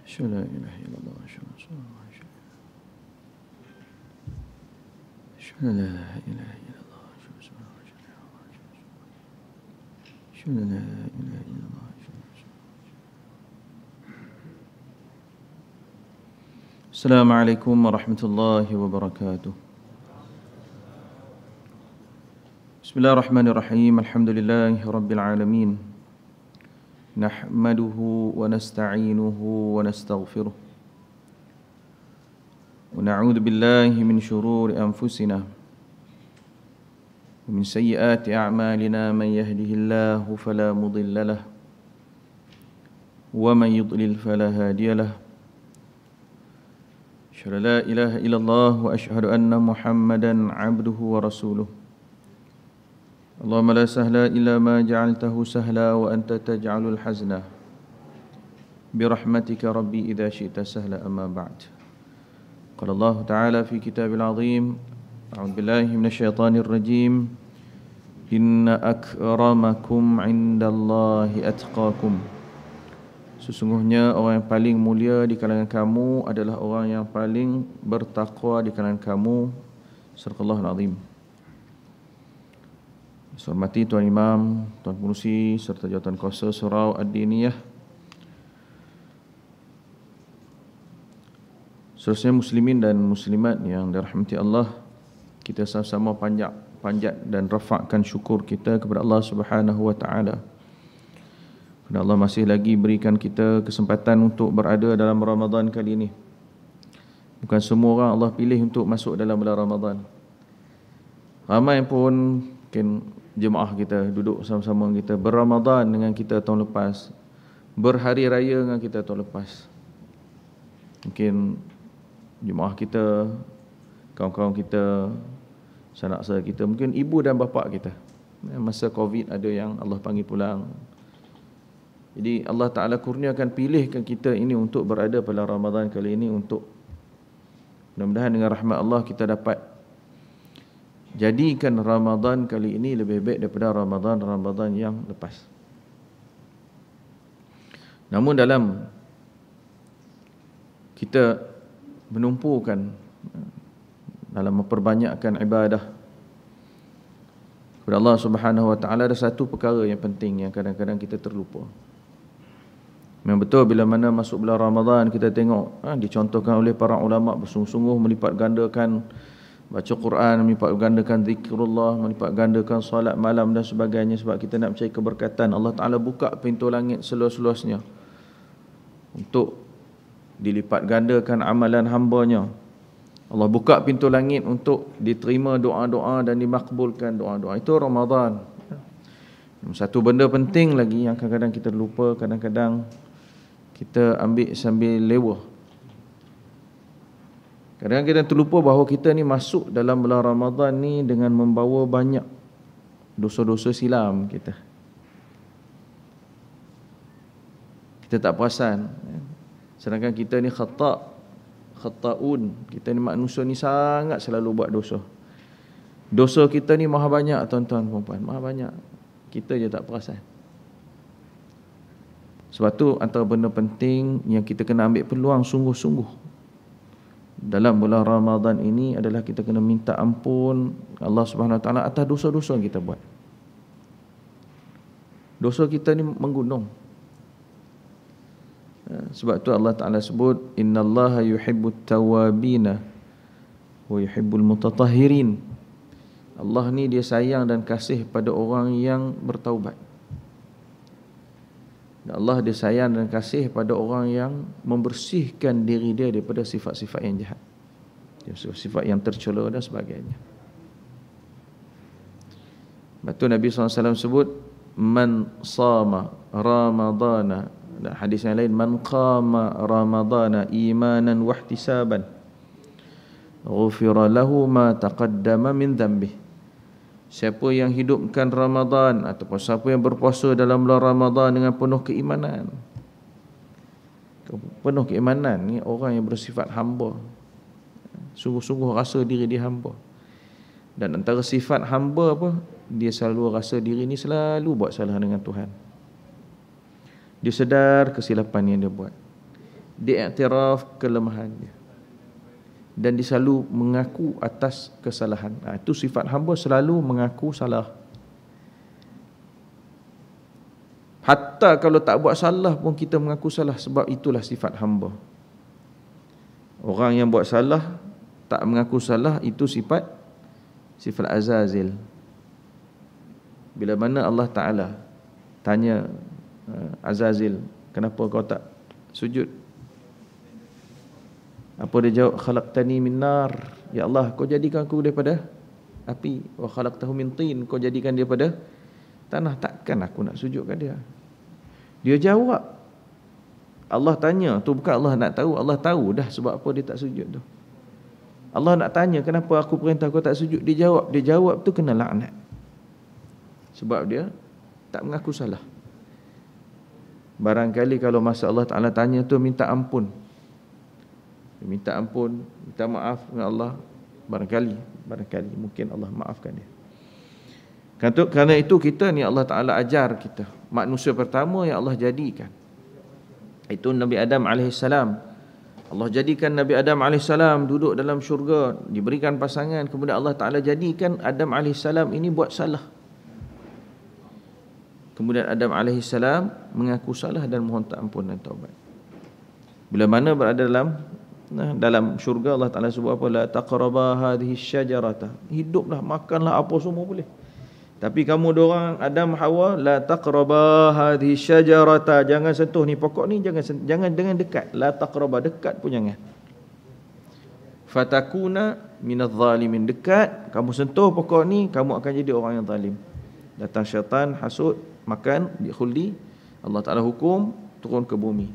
أشهد أن لا إله إلا الله أشهد أن لا إله إلا الله أشهد أن لا إله إلا الله السلام عليكم ورحمة الله وبركاته بسم الله الرحمن الرحيم الحمد لله رب العالمين نحمده ونستعينه ونستغفره ونعوذ بالله من شرور أنفسنا ومن سيئات أعمالنا من يهده الله فلا مضل له ومن يضلل فلا هادي له أشهد أن لا إله إلا الله وأشهد أن محمدا عبده ورسوله اللهم لا سهل إلا ما جعلته سهلا وأنت تجعل الحزن برحمتك ربي إذا شئت سهلا أما بعد قال الله تعالى في كتاب العظيم أعوذ بالله من الشيطان الرجيم إن أكرمكم عند الله أتقاكم Sesungguhnya orang yang paling mulia di kalangan kamu adalah orang yang paling bertakwa di kalangan kamu. Sadaqallahul azim. Saya hormati Tuan Imam, Tuan Pengerusi serta Jawatan Kuasa Surau Ad-Diniyah. Seterusnya muslimin dan muslimat yang dirahmati Allah, kita sama-sama panjat dan rafakkan syukur kita kepada Allah Subhanahu wa taala. Kerana Allah masih lagi berikan kita kesempatan untuk berada dalam Ramadan kali ini. Bukan semua orang Allah pilih untuk masuk dalam bulan Ramadan. Ramai pun mungkin jemaah kita duduk sama-sama kita berramadan dengan kita tahun lepas, berhari raya dengan kita tahun lepas. Mungkin jemaah kita, kawan-kawan kita, sanak saudara kita, mungkin ibu dan bapa kita. Masa Covid ada yang Allah panggil pulang. Jadi Allah Ta'ala kurniakan pilihkan kita ini untuk berada pada Ramadan kali ini, untuk mudah-mudahan dengan rahmat Allah kita dapat jadikan Ramadan kali ini lebih baik daripada Ramadan yang lepas. Namun dalam kita menumpukan dalam memperbanyakkan ibadah kepada Allah Subhanahu wa taala, ada satu perkara yang penting yang kadang-kadang kita terlupa. Memang betul bila mana masuk bulan Ramadan kita tengok dicontohkan oleh para ulama bersungguh-sungguh melipat gandakan baca Quran, melipat gandakan zikrullah, melipat gandakan solat malam dan sebagainya, sebab kita nak mencari keberkatan. Allah Ta'ala buka pintu langit seluas-luasnya untuk dilipat gandakan amalan hambanya. Allah buka pintu langit untuk diterima doa-doa dan dimakbulkan doa-doa. Itu Ramadan. Satu benda penting lagi yang kadang-kadang kita lupa, kadang-kadang kita ambil sambil lewah. Kadang-kadang kita terlupa bahawa kita ni masuk dalam bulan Ramadan ni dengan membawa banyak dosa-dosa silam kita. Kita tak perasan. Sedangkan kita ni khata'un. Kita ni manusia ni sangat selalu buat dosa. Dosa kita ni maha banyak tuan-tuan dan puan-puan, maha banyak. Kita je tak perasan. Sebab tu antara benda penting yang kita kena ambil peluang sungguh-sungguh dalam bulan Ramadan ini adalah kita kena minta ampun Allah Subhanahu Wa Taala atas dosa-dosa yang kita buat. Dosa kita ni menggunung. Sebab tu Allah Ta'ala sebut innallaha yuhibbut tawabina wa yuhibbul mutatahhirin. Allah ni dia sayang dan kasih pada orang yang bertaubat. Dan Allah dia sayang dan kasih pada orang yang membersihkan diri dia daripada sifat-sifat yang jahat. sifat yang tercela dan sebagainya. Lepas tu Nabi SAW sebut man sama ramadana, dan hadis yang lain man qama ramadana imanan wahtisaban ghufira lahu ma taqaddama min dhanbih. Siapa yang hidupkan Ramadan ataupun siapa yang berpuasa dalam bulan Ramadan dengan penuh keimanan. Penuh keimanan ni orang yang bersifat hamba, sungguh-sungguh rasa diri dia hamba. Dan antara sifat hamba apa? Dia selalu rasa diri ni selalu buat salah dengan Tuhan. Dia sedar kesilapan yang dia buat. Dia iktiraf kelemahan dia. Dan dia selalu mengaku atas kesalahan. Itu sifat hamba, selalu mengaku salah. Hatta kalau tak buat salah pun kita mengaku salah, sebab itulah sifat hamba. Orang yang buat salah tak mengaku salah, itu sifat azazil. Bila mana Allah Ta'ala tanya Azazil, kenapa kau tak sujud? Apa dia jawab? Khalaqtani min nar. Ya Allah, kau jadikan aku daripada api. Wa khalaqtahu min tin. Kau jadikan dia daripada tanah. Takkan aku nak sujud kat dia? Dia jawab. Allah tanya, tu bukan Allah nak tahu. Allah tahu dah sebab apa dia tak sujud tu. Allah nak tanya, kenapa aku perintah kau tak sujud? Dia jawab tu kena laknat. Sebab dia tak mengaku salah. Barangkali kalau masa Allah Ta'ala tanya tu minta ampun. Minta ampun, minta maaf dengan Allah. Barangkali mungkin Allah maafkan dia. Kerana itu kita ni Allah Ta'ala ajar kita. Manusia pertama yang Allah jadikan, itu Nabi Adam AS. Allah jadikan Nabi Adam AS duduk dalam syurga, diberikan pasangan. Kemudian Allah Ta'ala jadikan Adam AS ini buat salah. Kemudian Adam AS mengaku salah dan mohon ampun dan taubat. Bila mana berada dalam syurga, Allah Ta'ala sebut apa? La taqraba hadhihi syajarata. Hiduplah, makanlah apa semua boleh. Tapi kamu dorang Adam Hawa, la taqraba hadhihi syajarata. Jangan sentuh ni pokok ni, jangan dengan dekat. La taqraba, dekat pun jangan. Fatakuna minadh zalimin. Dekat, kamu sentuh pokok ni, kamu akan jadi orang yang zalim. Datang syaitan, hasud, makan, dikhuldi. Allah Ta'ala hukum, turun ke bumi.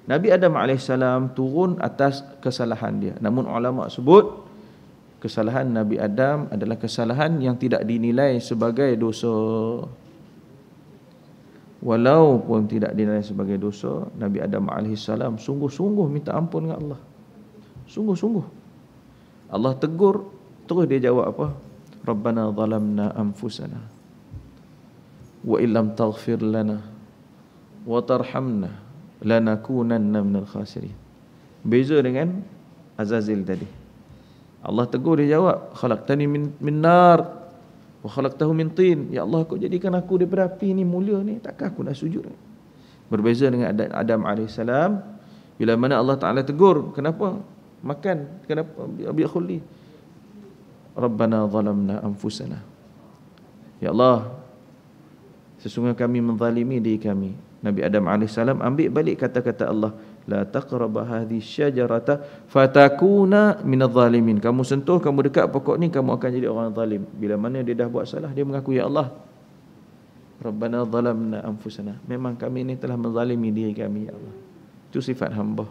Nabi Adam AS turun atas kesalahan dia. Namun ulama sebut kesalahan Nabi Adam adalah kesalahan yang tidak dinilai sebagai dosa. Walaupun tidak dinilai sebagai dosa, Nabi Adam AS sungguh-sungguh minta ampun dengan Allah. Sungguh-sungguh. Allah tegur, terus dia jawab apa? Rabbana zalamna anfusana wa illam taghfir lana wa tarhamna lanakunanna minal khasirin. Beza dengan Azazil tadi. Allah tegur, dia jawab, khalaqtani min nar wa khalaqtahu min tin. Ya Allah, kau jadikan aku daripada api ni, mulia ni, takkan aku nak sujud? Berbeza dengan Adam AS. Bila mana Allah Ta'ala tegur, kenapa makan, kenapa bi'khulli, Rabbana zalamna anfusana. Ya Allah, sesungguhnya kami menzalimi diri kami. Nabi Adam AS ambil balik kata-kata Allah, la taqraba hadhihi syajarata fatakuna minadh zalimin. Kamu sentuh, kamu dekat pokok ni, kamu akan jadi orang zalim. Bila mana dia dah buat salah, dia mengaku, ya Allah, Rabbana zalamna anfusana. Memang kami ni telah menzalimi diri kami, ya Allah. Itu sifat hamba.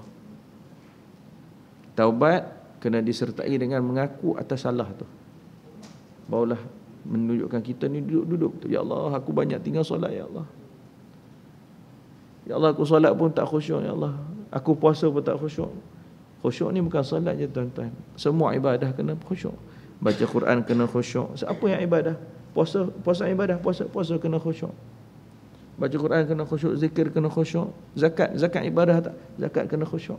Taubat kena disertai dengan mengaku atas salah tu. Barulah menunjukkan kita ni duduk-duduk. Ya Allah, aku banyak tinggal solat, ya Allah. Ya Allah, aku solat pun tak khusyuk, ya Allah. Aku puasa pun tak khusyuk. Khusyuk ni bukan solat je, tuan-tuan. Semua ibadah kena khusyuk. Baca Quran kena khusyuk. Apa yang ibadah? Puasa ibadah, puasa kena khusyuk. Baca Quran kena khusyuk, zikir kena khusyuk. Zakat ibadah tak? Zakat kena khusyuk.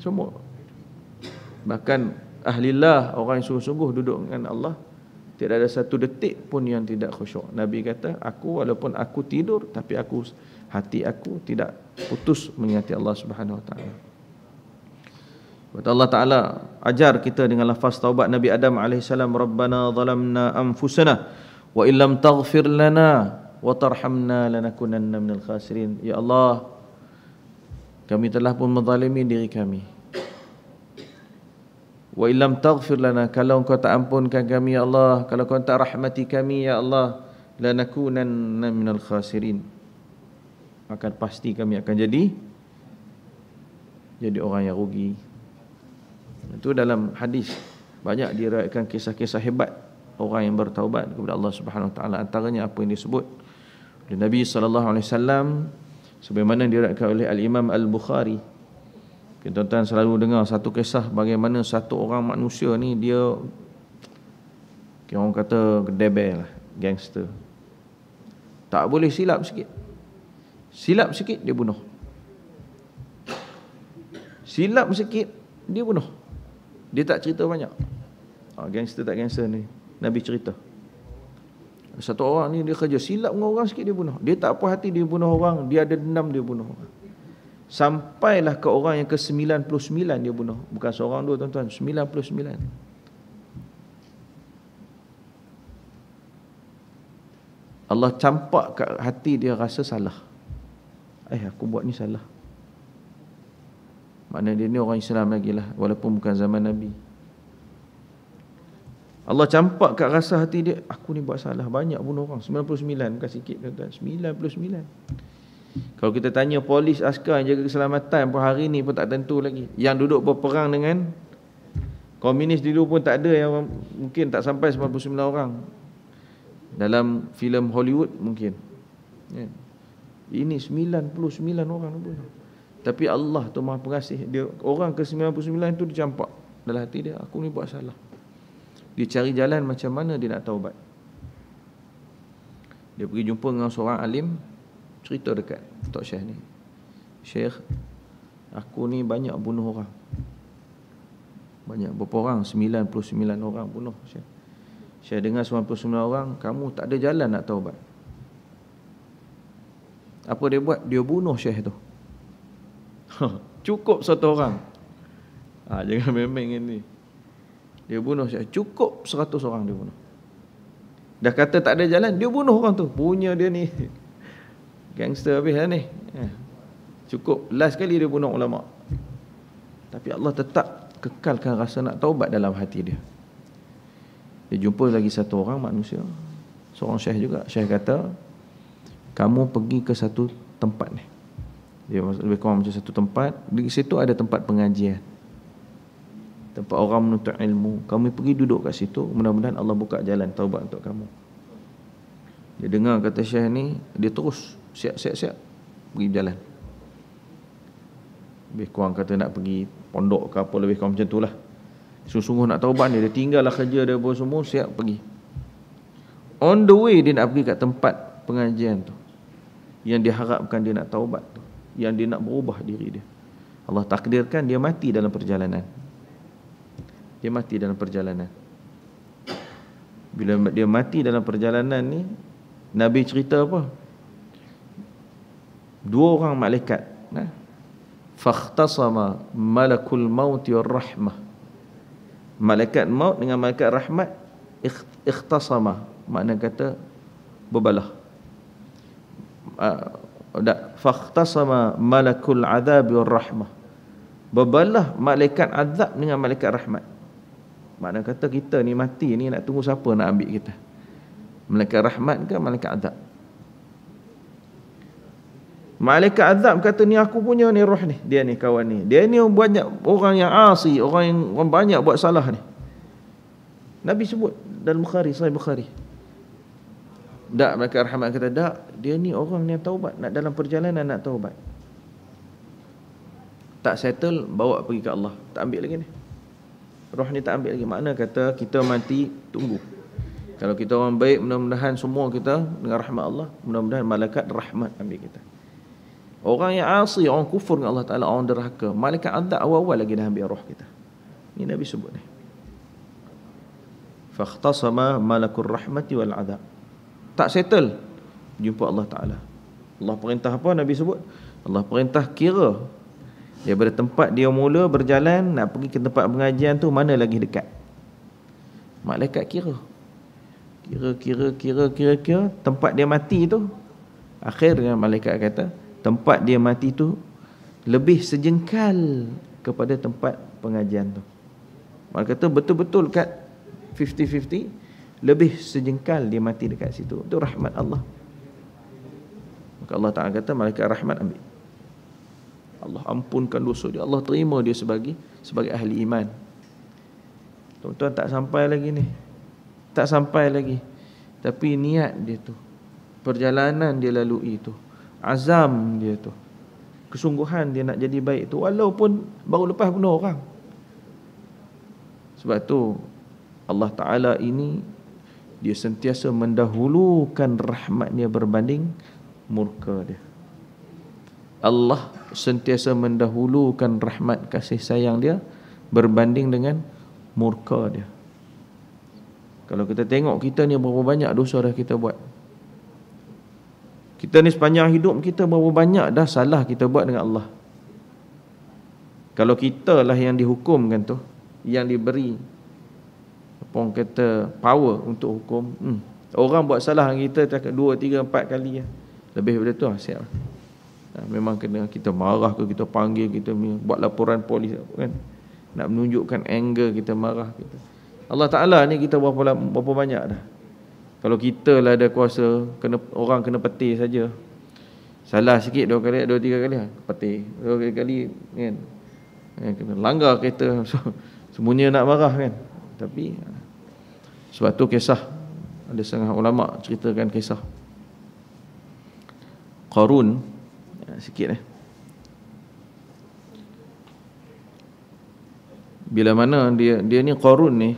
Semua. Bahkan ahlillah, orang yang sungguh-sungguh duduk dengan Allah, tidak ada satu detik pun yang tidak khusyuk. Nabi kata, aku walaupun aku tidur, tapi hati aku tidak putus mengingati Allah Subhanahu Wa Taala. Allah Ta'ala ajar kita dengan lafaz taubat Nabi Adam AS, Rabbana zalamna anfusana wa illam taghfir lana wa tarhamna lanakunanna minal khasirin. Ya Allah, kami telah pun menzalimi diri kami. Wa illam taghfir lana, kalau engkau tak ampunkan kami ya Allah, kalau kau tak rahmati kami ya Allah, lanakunanna minal khasirin, akan pasti kami akan jadi orang yang rugi. Itu dalam hadis banyak diriwayatkan kisah-kisah hebat orang yang bertaubat kepada Allah Subhanahu Wa Taala. Antaranya apa yang disebut oleh Nabi sallallahu alaihi wasallam sebagaimana diriwayatkan oleh Al-Imam Al-Bukhari. Tuan-tuan selalu dengar satu kisah bagaimana satu orang manusia ni dia orang kata gedebel lah, gangster. Tak boleh silap sikit. Silap sikit dia bunuh. Silap sikit dia bunuh. Dia tak cerita banyak. Gangster tak gangster ni, Nabi cerita. Satu orang ni dia kerja silap dengan orang sikit dia bunuh. Dia tak puas hati dia bunuh orang, dia ada dendam dia bunuh orang. Sampailah ke orang yang ke-99 dia bunuh. Bukan seorang dua tuan-tuan, 99. Allah campak kat hati dia rasa salah. Aku buat ni salah. Maknanya dia ni orang Islam lagi lah, walaupun bukan zaman Nabi. Allah campak kat rasa hati dia, aku ni buat salah, banyak bunuh orang. 99, bukan sikit tuan-tuan, 99. Kalau kita tanya polis, askar yang jaga keselamatan pun hari ni pun tak tentu lagi. Yang duduk berperang dengan komunis dulu pun tak ada, yang mungkin tak sampai 99 orang. Dalam filem Hollywood mungkin. Ini 99 orang bunuh. Tapi Allah tu Maha Pengasih. Dia orang ke-99 tu dicampak dalam hati dia, aku ni buat salah. Dia cari jalan macam mana dia nak taubat. Dia pergi jumpa dengan seorang alim, cerita dekat Tok Syekh ni, Syekh, aku ni banyak bunuh orang. Banyak berapa orang? 99 orang bunuh Syekh. Syekh dengar 99 orang, kamu tak ada jalan nak taubat. Apa dia buat? Dia bunuh Syekh tu. Cukup satu orang. Jangan main-main ni. Dia bunuh Syekh. Cukup 100 orang dia bunuh. Dah kata tak ada jalan, dia bunuh orang tu. Punya dia ni gangster habis lah ni. Cukup. Last kali dia bunuh ulama. Tapi Allah tetap kekalkan rasa nak taubat dalam hati dia. Dia jumpa lagi satu orang manusia, seorang syekh juga. Syekh kata, kamu pergi ke satu tempat ni. Dia lebih kurang macam satu tempat. Di situ ada tempat pengajian, tempat orang menuntut ilmu. Kamu pergi duduk kat situ, mudah-mudahan Allah buka jalan taubat untuk kamu. Dia dengar kata syekh ni, dia terus siap pergi jalan. Lebih kurang kata nak pergi pondok ke apa, lebih kurang macam tu lah. Sungguh-sungguh nak taubat dia tinggal lah kerja dia pun semua, siap pergi. On the way dia nak pergi kat tempat pengajian tu, yang dia harapkan dia nak taubat tu, yang dia nak berubah diri dia. Allah takdirkan dia mati dalam perjalanan. Dia mati dalam perjalanan. Bila dia mati dalam perjalanan ni, Nabi cerita apa? Dua orang malaikat, fakhtasama malakul maut war rahmah. Malaikat maut dengan malaikat rahmat ikhtasama, makna kata berbalah. Fakhtasama malakul azab war rahmah. Berbalah malaikat azab dengan malaikat rahmat. Makna kata kita ni mati ni nak tunggu siapa nak ambil kita? Malaikat rahmat ke malaikat azab? Malaikat azab kata, ni aku punya ni roh ni, dia ni kawan ni, dia ni banyak orang yang asi, orang banyak buat salah ni. Nabi sebut dalam Bukhari, Sahih Bukhari. Tak, malaikat rahmat kata, tak, dia ni orang yang taubat, nak dalam perjalanan nak taubat. Tak settle, bawa pergi ke Allah. Tak ambil lagi ni, roh ni tak ambil lagi. Makna kata kita mati, tunggu. Kalau kita orang baik, mudah-mudahan semua kita dengan rahmat Allah, mudah-mudahan malaikat rahmat ambil kita. Orang yang asi, orang kufur dengan Allah Ta'ala, orang derhaka, malaikat azab awal-awal lagi dah ambil roh kita. Ini Nabi sebut ni. Fakhtasama malakul rahmati wal azab. Tak settle, jumpa Allah Ta'ala. Allah perintah apa Nabi sebut? Allah perintah kira daripada tempat dia mula berjalan nak pergi ke tempat pengajian tu, mana lagi dekat. Malaikat kira tempat dia mati tu. Akhirnya malaikat kata, tempat dia mati tu lebih sejengkal kepada tempat pengajian tu. Maka kata betul-betul kat 50-50, lebih sejengkal dia mati dekat situ. Itu rahmat Allah. Maka Allah Ta'ala kata malaikat rahmat ambil. Allah ampunkan dosa dia, Allah terima dia sebagai ahli iman. Tuan-tuan, tak sampai lagi ni, tak sampai lagi. Tapi niat dia tu, perjalanan dia lalui tu, azam dia tu, kesungguhan dia nak jadi baik tu, walaupun baru lepas bunuh orang. Sebab tu Allah Ta'ala ini dia sentiasa mendahulukan rahmatnya berbanding murka dia. Allah sentiasa mendahulukan rahmat kasih sayang dia berbanding dengan murka dia. Kalau kita tengok kita ni berapa banyak dosa dah kita buat. Kita ni sepanjang hidup kita berapa banyak dah salah kita buat dengan Allah. Kalau kita lah yang dihukumkan tu, yang diberi apa orang kata power untuk hukum, orang buat salah dengan kita cakap 2, 3, 4 kali lebih daripada tu siap. Memang kena kita marah ke, kita panggil, kita buat laporan polis kan, nak menunjukkan anger kita, marah kita. Allah Ta'ala ni kita berapa banyak dah. Kalau kita lah ada kuasa, orang kena petir saja, salah sikit 2 kali, 2, 3 kali petir, 2 kali kan, kena langgar kereta, semuanya nak marah kan. Tapi sebab tu kisah, ada setengah ulama ceritakan kisah Qarun sikit bila mana dia ni Qarun ni,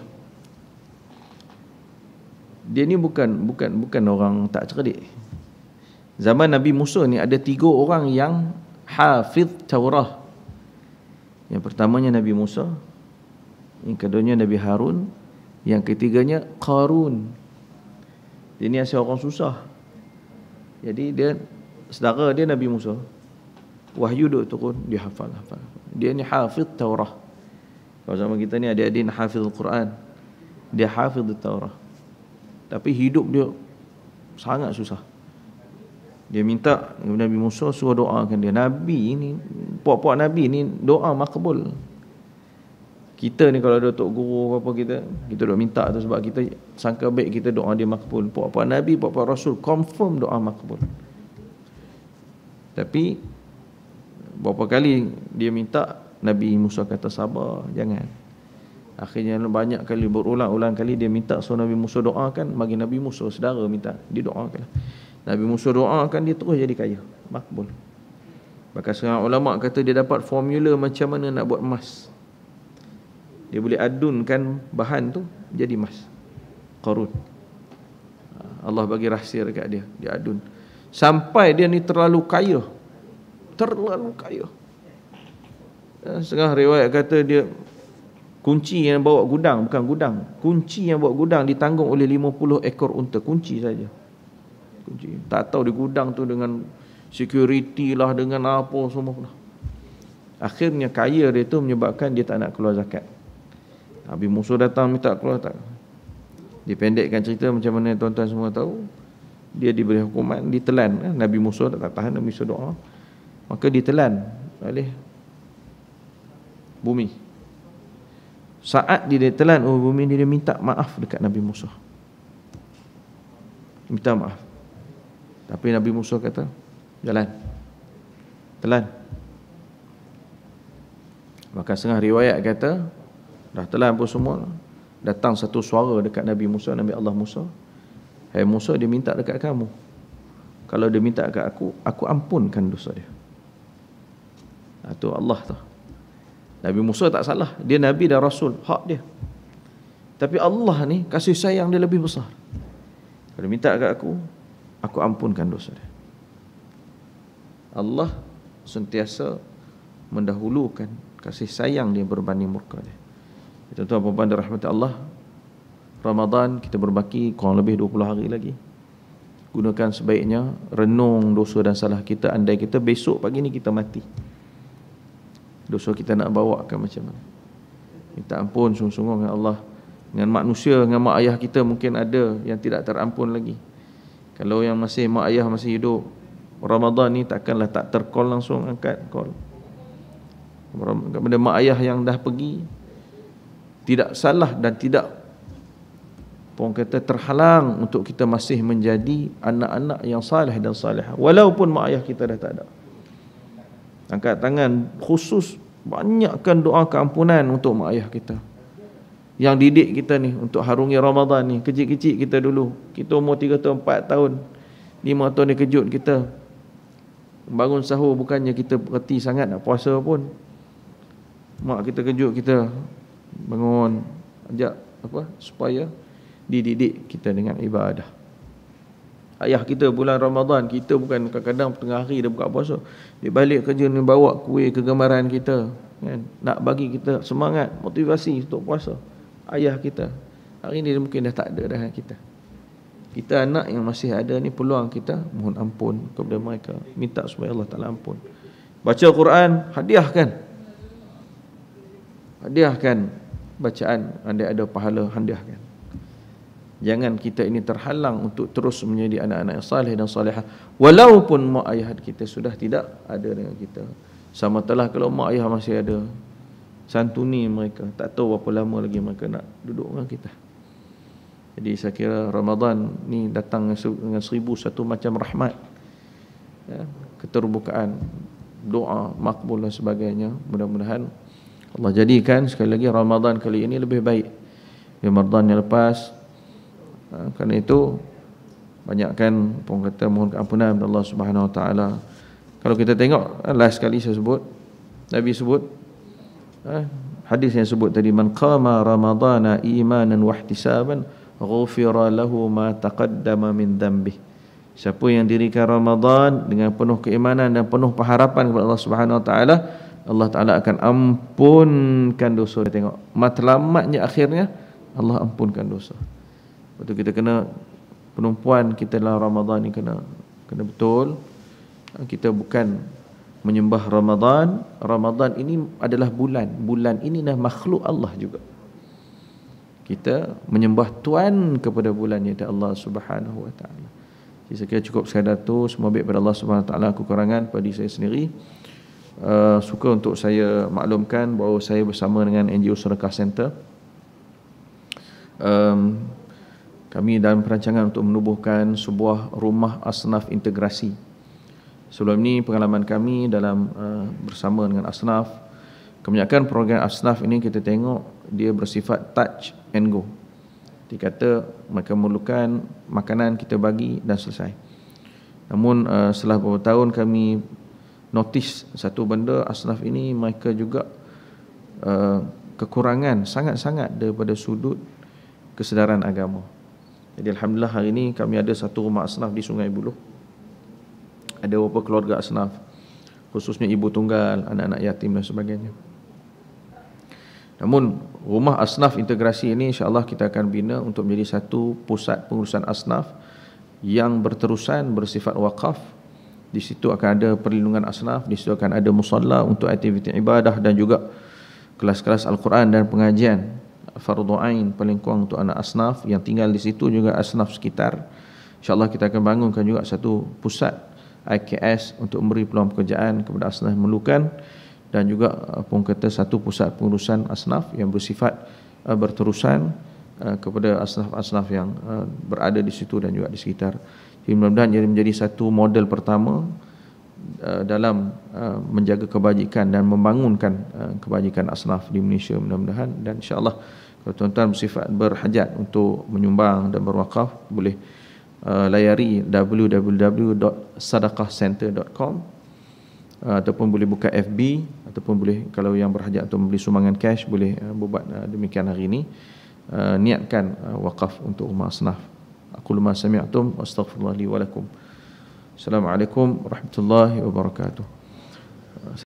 dia ni bukan orang tak cerdik. Zaman Nabi Musa ni ada 3 orang yang hafiz Taurah. Yang pertamanya Nabi Musa, yang keduanya Nabi Harun, yang ketiganya Qarun. Dia ni asal orang susah. Jadi dia, saudara dia Nabi Musa, wahyu duk turun, dia hafal. Dia ni hafiz Taurah. Kalau zaman kita ni adik-adik hafiz Al-Quran, dia hafiz Taurah. Tapi hidup dia sangat susah. Dia minta Nabi Musa suruh doakan dia. Nabi ni, puak-puak Nabi ni doa makbul. Kita ni kalau ada tok guru apa, kita duk minta tu sebab kita sangka baik kita doa dia makbul. Puak-puak Nabi, puak-puak Rasul confirm doa makbul. Tapi berapa kali dia minta, Nabi Musa kata sabar, jangan. Akhirnya banyak kali, berulang-ulang kali dia minta, so Nabi Musa doakan, bagi Nabi Musa saudara minta, dia doakan. Nabi Musa doakan, dia terus jadi kaya, makbul. Bahkan seorang ulama kata dia dapat formula macam mana nak buat emas. Dia boleh adunkan bahan tu jadi emas. Qarun, Allah bagi rahsia dekat dia, dia adun. Sampai dia ni terlalu kaya. Setengah riwayat kata dia kunci yang bawa gudang, bukan gudang, kunci yang bawa gudang ditanggung oleh 50 ekor unta, kunci saja. Kunci. Tak tahu di gudang tu dengan security lah, dengan apa semua. Akhirnya kaya dia tu menyebabkan dia tak nak keluar zakat. Nabi Musa datang minta keluar, tak. Dipendekkan cerita macam mana tuan-tuan semua tahu. Dia diberi hukuman, ditelan. Nabi Musa tak tahan, Nabi Musa doa, maka ditelan oleh bumi. Saat dia ditelan oleh bumi, dia minta maaf dekat Nabi Musa. Minta maaf. Tapi Nabi Musa kata, jalan, telan. Maka setengah riwayat kata, dah telan pun semua, datang satu suara dekat Nabi Musa, Nabi Allah Musa, hai Musa, dia minta dekat kamu. Kalau dia minta dekat aku ampunkan dosa dia. Itu Allah tu. Nabi Musa tak salah, dia Nabi dan Rasul, hak dia. Tapi Allah ni kasih sayang dia lebih besar. Kalau minta dekat aku ampunkan dosa dia. Allah sentiasa mendahulukan kasih sayang dia berbanding murka dia. Tuan-tuan dan puan-puan dirahmati Allah, Ramadan kita berbaki kurang lebih 20 hari lagi. Gunakan sebaiknya, renung dosa dan salah kita. Andai kita besok pagi ni kita mati, dosa kita nak bawa ke macam mana? Minta ampun sungguh-sungguh dengan Allah. Dengan manusia, dengan mak ayah kita mungkin ada yang tidak terampun lagi. Kalau yang masih mak ayah masih hidup, Ramadan ni takkanlah tak tercall, langsung angkat call. Kepada mak ayah yang dah pergi, tidak salah dan tidak pun kata terhalang untuk kita masih menjadi anak-anak yang saleh dan salihah walaupun mak ayah kita dah tak ada. Angkat tangan khusus, banyakkan doa keampunan untuk mak ayah kita yang didik kita ni untuk harungi Ramadan ni. Kecil-kecil kita dulu, kita umur 3 tahun 4 tahun 5 tahun dia kejut kita bangun sahur, bukannya kita reti sangat nak puasa pun, mak kita kejut kita bangun, ajak supaya dididik kita dengan ibadah. Ayah kita bulan Ramadan, kita bukan kadang-kadang tengah hari dah buka puasa, dia balik kerja ni bawa kuih kegemaran kita kan, nak bagi kita semangat, motivasi untuk puasa. Ayah kita hari ni mungkin dah tak ada dah kita. Kita anak yang masih ada ni, peluang kita mohon ampun kepada mereka, minta supaya Allah Ta'ala ampun. Baca Quran, hadiahkan bacaan, andai ada pahala, hadiahkan. Jangan kita ini terhalang untuk terus menjadi anak-anak yang saleh dan salihah walaupun mak ayah kita sudah tidak ada dengan kita. Sama telah kalau mak ayah masih ada, santuni mereka, tak tahu berapa lama lagi mereka nak duduk dengan kita. Jadi saya kira Ramadan ni datang dengan 1001 macam rahmat, ya, keterbukaan, doa makbul dan sebagainya. Mudah-mudahan Allah jadikan sekali lagi Ramadan kali ini lebih baik dari Ramadan yang lepas. Kerana itu banyakkan pun kata mohon keampunan kepada Allah Subhanahu Wa Taala. Kalau kita tengok last kali saya sebut, Nabi sebut hadis yang sebut tadi, man qama ramadana imanan wa ihtisaban ghufira lahu ma taqaddama min dhanbih. Siapa yang dirikan Ramadan dengan penuh keimanan dan penuh pengharapan kepada Allah Subhanahu Wa Taala, Allah Taala akan ampunkan dosa. Tengok matlamatnya akhirnya Allah ampunkan dosa. Lepas tu kita kena, penumpuan kita dalam Ramadan ni kena betul. Kita bukan menyembah Ramadan. Ramadan ini adalah bulan. Bulan ini adalah makhluk Allah juga. Kita menyembah Tuhan kepada bulan iaitu Allah Subhanahu Wa Taala. Jadi saya kira cukup sekadar tu. Semua baik pada Allah Subhanahu Wa Taala. Kekurangan pada diri saya sendiri. Suka untuk saya maklumkan bahawa saya bersama dengan NGO Sedekah Center. Kami dalam perancangan untuk menubuhkan sebuah rumah asnaf integrasi. Sebelum ini pengalaman kami dalam bersama dengan asnaf, kebanyakan program asnaf ini kita tengok dia bersifat touch and go. Dia kata mereka memerlukan makanan, kita bagi dan selesai. Namun setelah beberapa tahun kami notice satu benda, asnaf ini mereka juga kekurangan sangat-sangat daripada sudut kesedaran agama. Jadi alhamdulillah hari ini kami ada satu rumah asnaf di Sungai Buloh. Ada beberapa keluarga asnaf, khususnya ibu tunggal, anak-anak yatim dan sebagainya. Namun rumah asnaf integrasi ini insya-Allah kita akan bina untuk menjadi satu pusat pengurusan asnaf yang berterusan, bersifat wakaf. Di situ akan ada perlindungan asnaf, di situ akan ada musalla untuk aktiviti ibadah dan juga kelas-kelas Al-Quran dan pengajian fardu ain paling kurang untuk anak asnaf yang tinggal di situ, juga asnaf sekitar. InsyaAllah kita akan bangunkan juga satu pusat IKS untuk memberi peluang pekerjaan kepada asnaf yang memerlukan, dan juga pun kata satu pusat pengurusan asnaf yang bersifat berterusan kepada asnaf-asnaf yang berada di situ dan juga di sekitar. Jadi mudah-mudahan ia menjadi satu model pertama dalam menjaga kebajikan dan membangunkan kebajikan asnaf di Malaysia mudah-mudahan. Dan insya-Allah kalau tuan-tuan bersifat berhajat untuk menyumbang dan berwakaf, boleh layari www.sadaqahcenter.com ataupun boleh buka FB, ataupun boleh kalau yang berhajat untuk membeli sumbangan cash boleh buat demikian hari ini. Niatkan wakaf untuk rumah asnaf. Aqulu ma sami'tum wa astaghfirullah li wa lakum. Assalamualaikum warahmatullahi wabarakatuh.